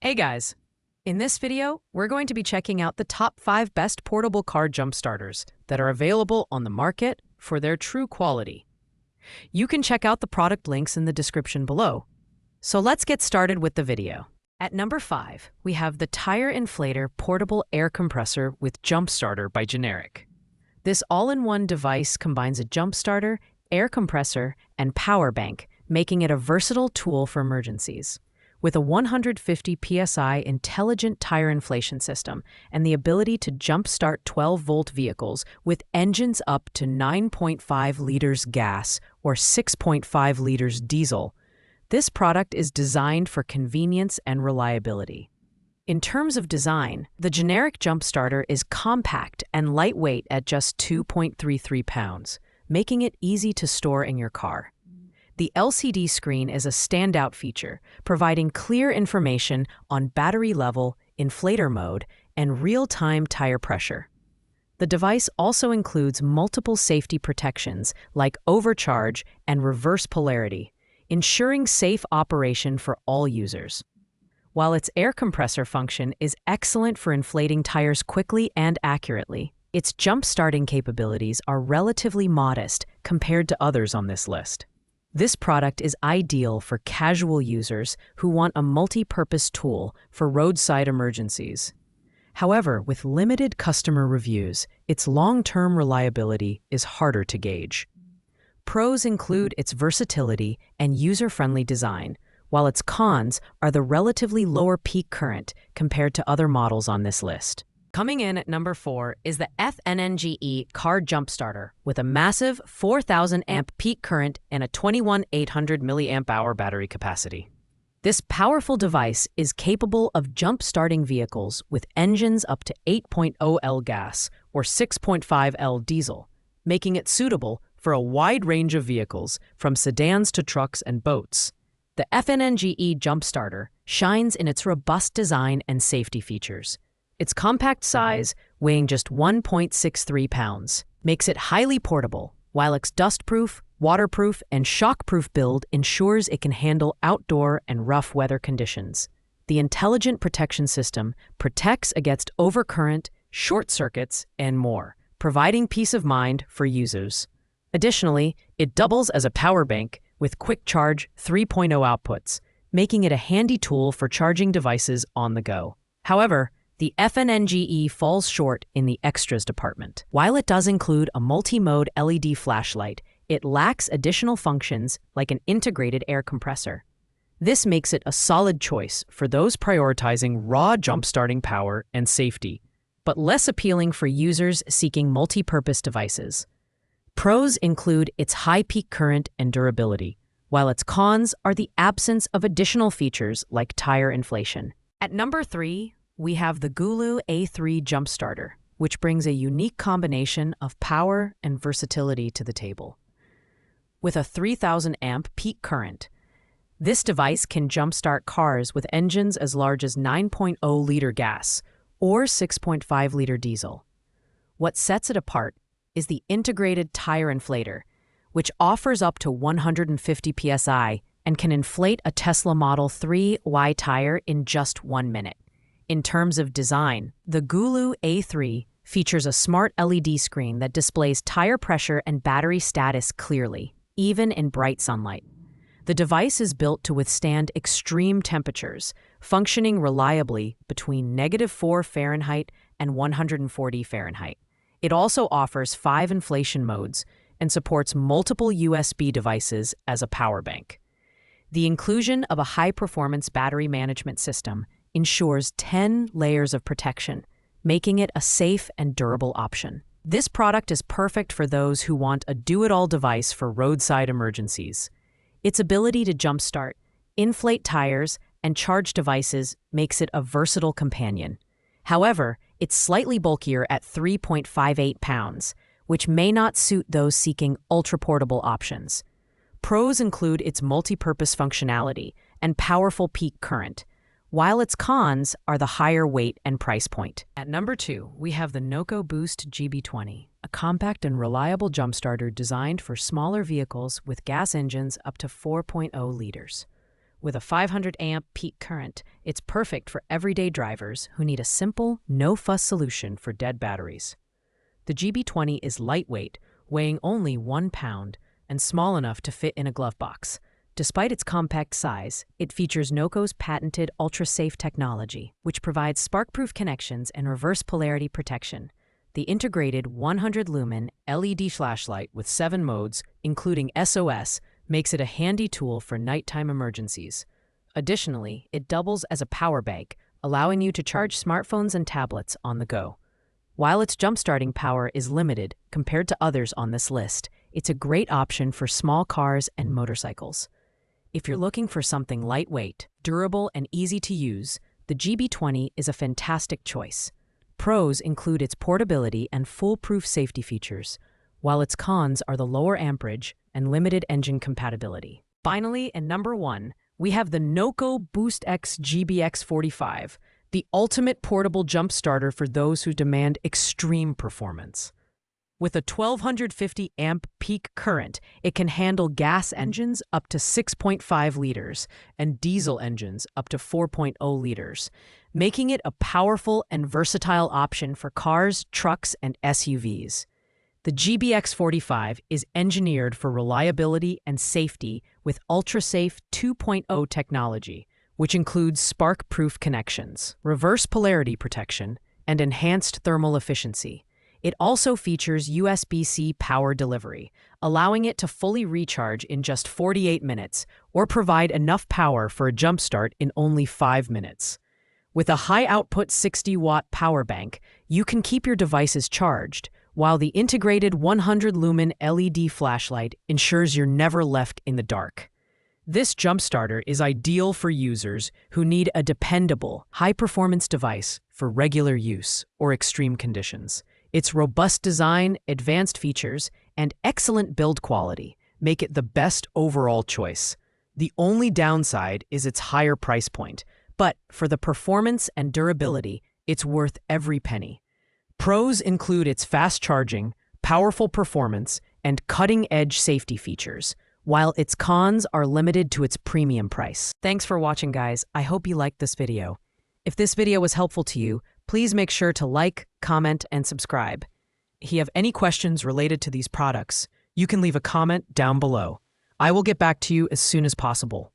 Hey guys! In this video, we're going to be checking out the top 5 best portable car jump starters that are available on the market for their true quality. You can check out the product links in the description below. So let's get started with the video. At number 5, we have the Tire Inflator Portable Air Compressor with Jump Starter by Generic. This all-in-one device combines a jump starter, air compressor, and power bank, making it a versatile tool for emergencies. With a 150 psi intelligent tire inflation system and the ability to jumpstart 12-volt vehicles with engines up to 9.5 liters gas or 6.5 liters diesel, this product is designed for convenience and reliability. In terms of design, the Generic jump starter is compact and lightweight at just 2.33 pounds, making it easy to store in your car. The LCD screen is a standout feature, providing clear information on battery level, inflator mode, and real-time tire pressure. The device also includes multiple safety protections like overcharge and reverse polarity, ensuring safe operation for all users. While its air compressor function is excellent for inflating tires quickly and accurately, its jump-starting capabilities are relatively modest compared to others on this list. This product is ideal for casual users who want a multi-purpose tool for roadside emergencies. However, with limited customer reviews, its long-term reliability is harder to gauge. Pros include its versatility and user-friendly design, while its cons are the relatively lower peak current compared to other models on this list. Coming in at number 4 is the FNNGE Car Jump Starter with a massive 4,000 amp peak current and a 21,800 milliamp hour battery capacity. This powerful device is capable of jump-starting vehicles with engines up to 8.0 L gas or 6.5 L diesel, making it suitable for a wide range of vehicles from sedans to trucks and boats. The FNNGE Jump Starter shines in its robust design and safety features. Its compact size, weighing just 1.63 pounds, makes it highly portable, while its dustproof, waterproof, and shockproof build ensures it can handle outdoor and rough weather conditions. The intelligent protection system protects against overcurrent, short circuits, and more, providing peace of mind for users. Additionally, it doubles as a power bank with quick charge 3.0 outputs, making it a handy tool for charging devices on the go. However, the FNNGE falls short in the extras department. While it does include a multi-mode LED flashlight, it lacks additional functions like an integrated air compressor. This makes it a solid choice for those prioritizing raw jump-starting power and safety, but less appealing for users seeking multi-purpose devices. Pros include its high peak current and durability, while its cons are the absence of additional features like tire inflation. At number 3, we have the GOOLOO A3 Jump Starter, which brings a unique combination of power and versatility to the table. With a 3,000 amp peak current, this device can jumpstart cars with engines as large as 9.0 liter gas or 6.5 liter diesel. What sets it apart is the integrated tire inflator, which offers up to 150 psi and can inflate a Tesla Model 3Y tire in just 1 minute. In terms of design, the GOOLOO A3 features a smart LED screen that displays tire pressure and battery status clearly, even in bright sunlight. The device is built to withstand extreme temperatures, functioning reliably between -4 Fahrenheit and 140 Fahrenheit. It also offers 5 inflation modes and supports multiple USB devices as a power bank. The inclusion of a high-performance battery management system ensures 10 layers of protection, making it a safe and durable option. This product is perfect for those who want a do-it-all device for roadside emergencies. Its ability to jumpstart, inflate tires, and charge devices makes it a versatile companion. However, it's slightly bulkier at 3.58 pounds, which may not suit those seeking ultra-portable options. Pros include its multi-purpose functionality and powerful peak current, while its cons are the higher weight and price point. At number 2, we have the NOCO Boost GB20, a compact and reliable jump starter designed for smaller vehicles with gas engines up to 4.0 liters. With a 500 amp peak current, it's perfect for everyday drivers who need a simple, no-fuss solution for dead batteries. The GB20 is lightweight, weighing only 1 pound, and small enough to fit in a glove box. Despite its compact size, it features NOCO's patented ultra-safe technology, which provides spark-proof connections and reverse polarity protection. The integrated 100-lumen LED flashlight with 7 modes, including SOS, makes it a handy tool for nighttime emergencies. Additionally, it doubles as a power bank, allowing you to charge smartphones and tablets on the go. While its jump-starting power is limited compared to others on this list, it's a great option for small cars and motorcycles. If you're looking for something lightweight, durable, and easy to use, the GB20 is a fantastic choice. Pros include its portability and foolproof safety features, while its cons are the lower amperage and limited engine compatibility. Finally, at number 1, we have the NOCO Boost X GBX45, the ultimate portable jump starter for those who demand extreme performance. With a 1250 amp peak current, it can handle gas engines up to 6.5 liters and diesel engines up to 4.0 liters, making it a powerful and versatile option for cars, trucks, and SUVs. The GBX45 is engineered for reliability and safety with ultra-safe 2.0 technology, which includes spark-proof connections, reverse polarity protection, and enhanced thermal efficiency. It also features USB-C power delivery, allowing it to fully recharge in just 48 minutes or provide enough power for a jumpstart in only 5 minutes. With a high-output 60-watt power bank, you can keep your devices charged, while the integrated 100-lumen LED flashlight ensures you're never left in the dark. This jumpstarter is ideal for users who need a dependable, high-performance device for regular use or extreme conditions. Its robust design, advanced features, and excellent build quality make it the best overall choice. The only downside is its higher price point, but for the performance and durability, it's worth every penny. Pros include its fast charging, powerful performance, and cutting-edge safety features, while its cons are limited to its premium price. Thanks for watching, guys. I hope you liked this video. If this video was helpful to you, please make sure to like, comment, and subscribe. If you have any questions related to these products, you can leave a comment down below. I will get back to you as soon as possible.